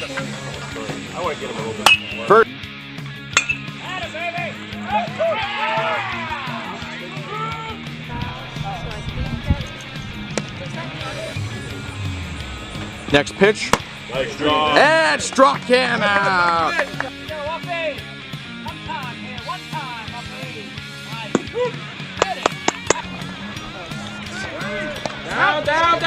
I want to get him a little bit more. First. Next pitch. Nice draw. And struck him out. Down.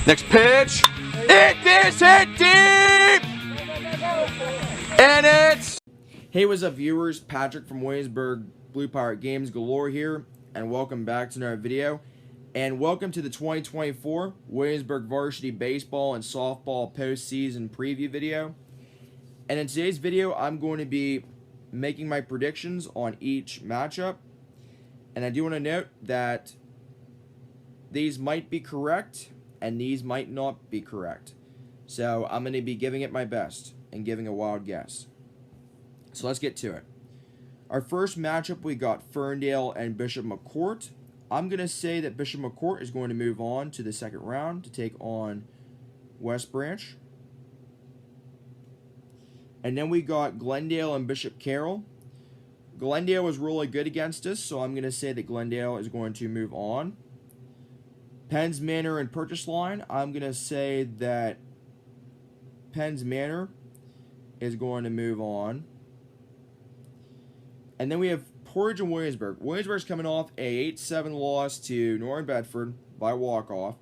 Next pitch. It is hit deep. And it's... Hey, what's up, viewers? Patrick from Williamsburg Blue Pirate Games Galore here, and welcome back to another video. And welcome to the 2024 Williamsburg Varsity Baseball and Softball Postseason Preview video. And in today's video, I'm going to be making my predictions on each matchup. And I do want to note that these might be correct, and these might not be correct. So I'm going to be giving it my best and giving a wild guess. So let's get to it. Our first matchup, we got Ferndale and Bishop McCourt. I'm going to say that Bishop McCourt is going to move on to the second round to take on West Branch. And then we got Glendale and Bishop Carroll. Glendale was really good against us, so I'm going to say that Glendale is going to move on. Penns Manor and Purchase Line, I'm going to say that Penns Manor is going to move on. And then we have Portage and Williamsburg. Williamsburg's coming off a 8-7 loss to Northern Bedford by walk-off.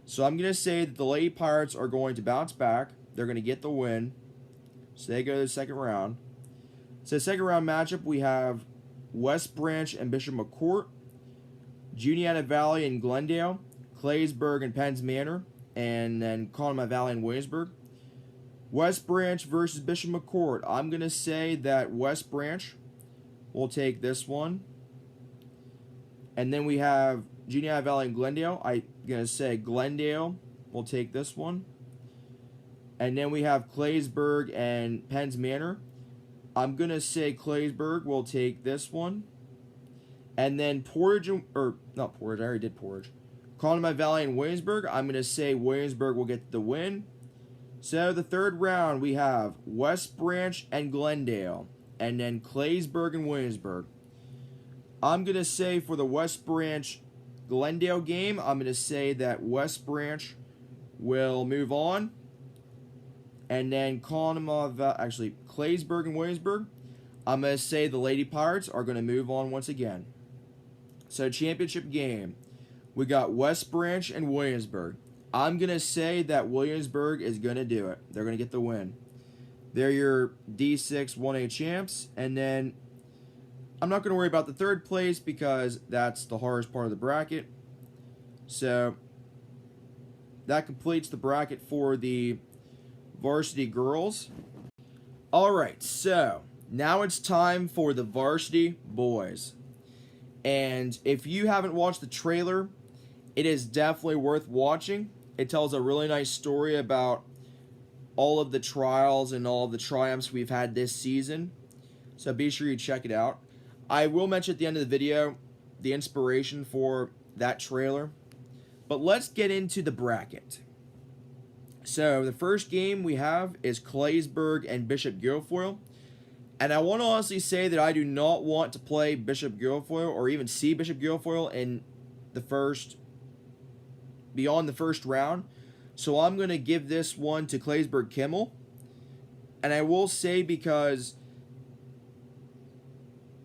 So I'm going to say that the Lady Pirates are going to bounce back. They're going to get the win. So they go to the second round. So the second round matchup, we have West Branch and Bishop McCourt, Juniata Valley and Glendale, Claysburg and Penns Manor, and then Conemaugh Valley and Williamsburg. West Branch versus Bishop McCourt. I'm going to say that West Branch will take this one. And then we have Juniata Valley and Glendale. I'm going to say Glendale will take this one. And then we have Claysburg and Penns Manor. I'm going to say Claysburg will take this one. And then Portage, or not Portage, I already did Portage. Conemaugh Valley and Williamsburg. I'm going to say Williamsburg will get the win. So the third round, we have West Branch and Glendale. And then Claysburg and Williamsburg. I'm going to say for the West Branch Glendale game, I'm going to say that West Branch will move on. And then Claysburg and Williamsburg, I'm going to say the Lady Pirates are going to move on once again. So championship game, we got West Branch and Williamsburg. I'm going to say that Williamsburg is going to do it. They're going to get the win. They're your D6 1A champs. And then I'm not going to worry about the third place because that's the hardest part of the bracket. So that completes the bracket for the varsity girls. Alright, so now it's time for the varsity boys. And if you haven't watched the trailer, it is definitely worth watching. It tells a really nice story about all of the trials and all of the triumphs we've had this season. So be sure you check it out. I will mention at the end of the video the inspiration for that trailer. But let's get into the bracket. So the first game we have is Claysburg and Bishop Guilfoyle. And I want to honestly say that I do not want to play Bishop Guilfoyle or even see Bishop Guilfoyle in the beyond the first round. So I'm going to give this one to Claysburg Kimmel. And I will say because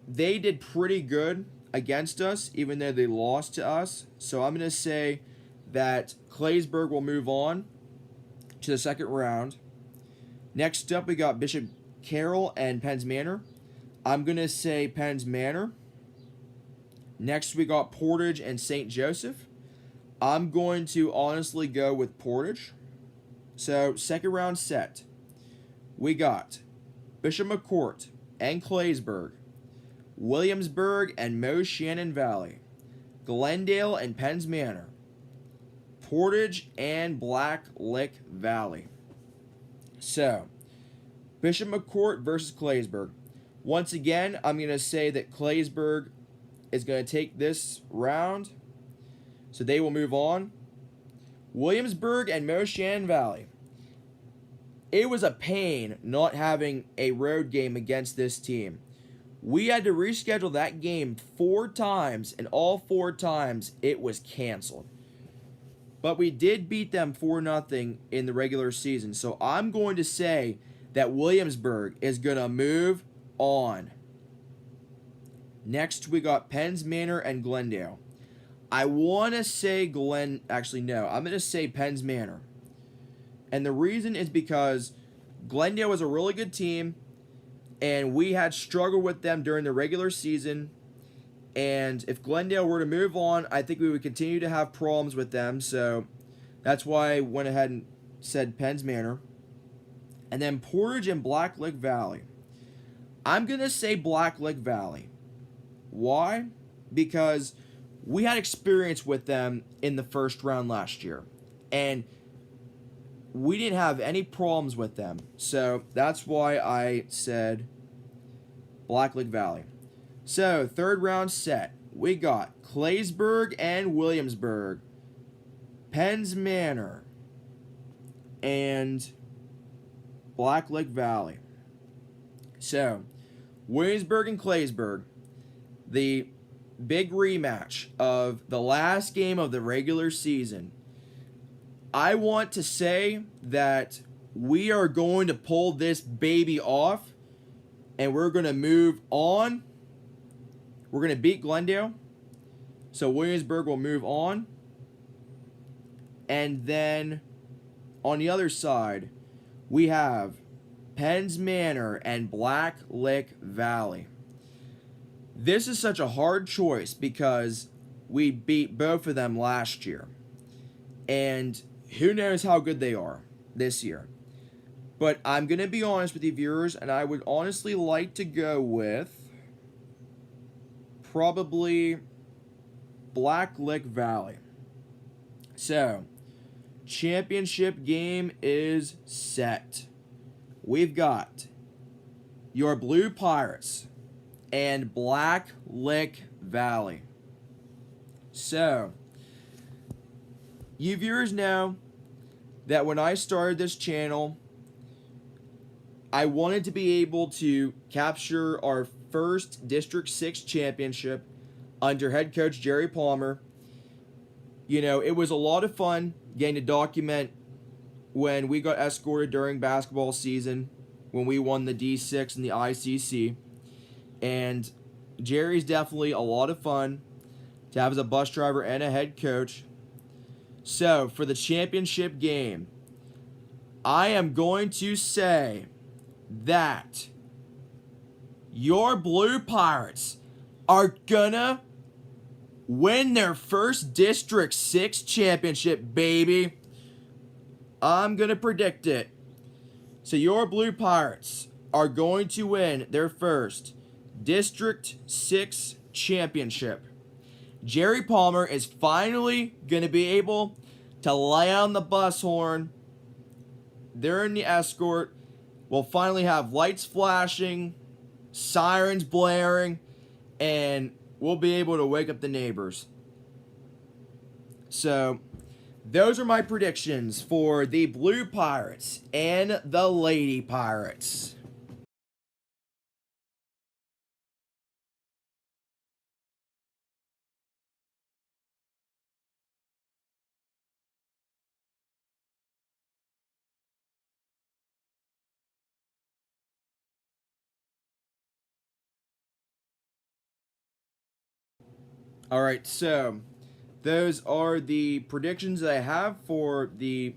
they did pretty good against us, even though they lost to us. So I'm going to say that Claysburg will move on to the second round. Next up, we got Bishop Carroll and Penns Manor. I'm going to say Penns Manor. Next, we got Portage and St. Joseph. I'm going to honestly go with Portage. So, second round set. We got Bishop McCourt and Claysburg, Williamsburg and Moshannon Valley, Glendale and Penns Manor, Portage and Black Lick Valley. So, Bishop McCourt versus Claysburg. Once again, I'm going to say that Claysburg is going to take this round, so they will move on. Williamsburg and Moshannon Valley. It was a pain not having a road game against this team. We had to reschedule that game 4 times, and all 4 times it was canceled. But we did beat them 4-0 in the regular season. So I'm going to say that Williamsburg is going to move on. Next, we got Penns Manor and Glendale. I want to say Actually, no. I'm going to say Penns Manor. And the reason is because Glendale was a really good team, and we had struggled with them during the regular season. And if Glendale were to move on, I think we would continue to have problems with them. So that's why I went ahead and said Penns Manor. And then Portage and Black Lick Valley. I'm going to say Black Lick Valley. Why? Because we had experience with them in the first round last year. And we didn't have any problems with them. So that's why I said Black Lick Valley. So, third round set. We got Claysburg and Williamsburg, Penns Manor, and Black Lick Valley. So, Williamsburg and Claysburg, the big rematch of the last game of the regular season. I want to say that we are going to pull this baby off, and we're going to move on. We're going to beat Glendale, so Williamsburg will move on. And then on the other side, we have Penns Manor and Black Lick Valley. This is such a hard choice because we beat both of them last year. And who knows how good they are this year. But I'm going to be honest with you, viewers, and I would honestly like to go with probably Black Lick Valley. So, championship game is set. We've got your Blue Pirates and Black Lick Valley. So, you viewers know that when I started this channel, I wanted to be able to capture our first District 6 championship under head coach Jerry Palmer. You know, it was a lot of fun getting to document when we got escorted during basketball season, when we won the D6 and the ICC. And Jerry's definitely a lot of fun to have as a bus driver and a head coach. So, for the championship game, I am going to say that your Blue Pirates are gonna win their first District 6 championship, baby. I'm gonna predict it. So your Blue Pirates are going to win their first District 6 championship. Jerry Palmer is finally gonna be able to lay on the bus horn. During the escort, we'll finally have lights flashing, sirens blaring, and we'll be able to wake up the neighbors. So, those are my predictions for the Blue Pirates and the Lady Pirates. Alright, so those are the predictions that I have for the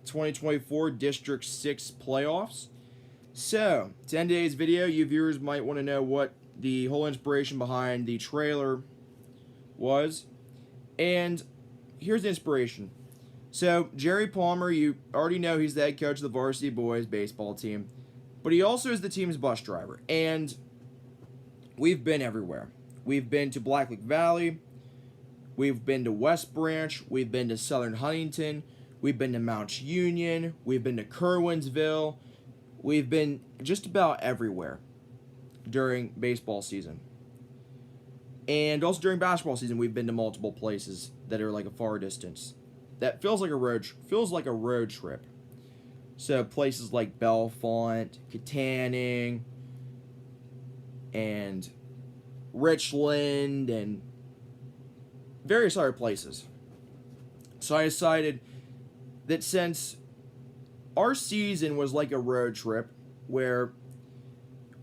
2024 District 6 playoffs. So, to end today's video, you viewers might want to know what the whole inspiration behind the trailer was. And here's the inspiration. So, Jerry Palmer, you already know he's the head coach of the Varsity Boys baseball team. But he also is the team's bus driver. And we've been everywhere. We've been to Black Lick Valley. We've been to West Branch. We've been to Southern Huntington. We've been to Mount Union. We've been to Kerwinsville. We've been just about everywhere during baseball season. And also during basketball season, we've been to multiple places that are like a far distance. That feels like a road trip. So places like Bellefonte, Katanning, and Richland, and various other places. So I decided that since our season was like a road trip where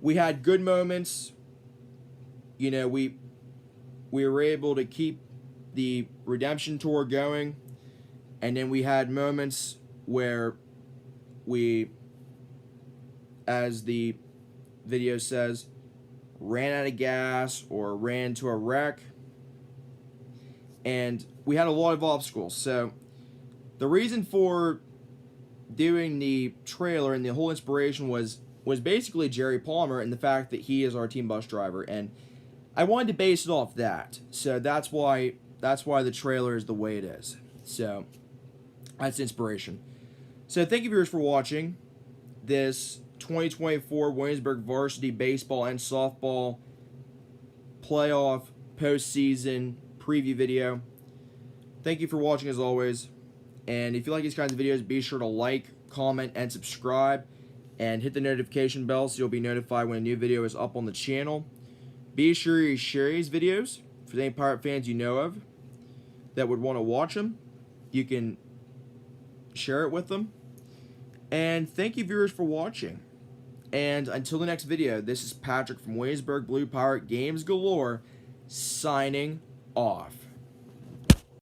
we had good moments, you know, we were able to keep the redemption tour going, and then we had moments where we, as the video says, ran out of gas or ran to a wreck, and we had a lot of obstacles. So the reason for doing the trailer and the whole inspiration was basically Jerry Palmer and the fact that he is our team bus driver, and I wanted to base it off that. So that's why the trailer is the way it is. So that's inspiration. So thank you viewers for watching this 2024 Williamsburg Varsity baseball and softball playoff postseason preview video. Thank you for watching as always. And if you like these kinds of videos, be sure to like, comment, and subscribe. And hit the notification bell so you'll be notified when a new video is up on the channel. Be sure you share these videos for any Pirate fans you know of that would want to watch them. You can share it with them. And thank you viewers for watching. And until the next video, this is Patrick from Williamsburg Blue Pirate Games Galore, signing off.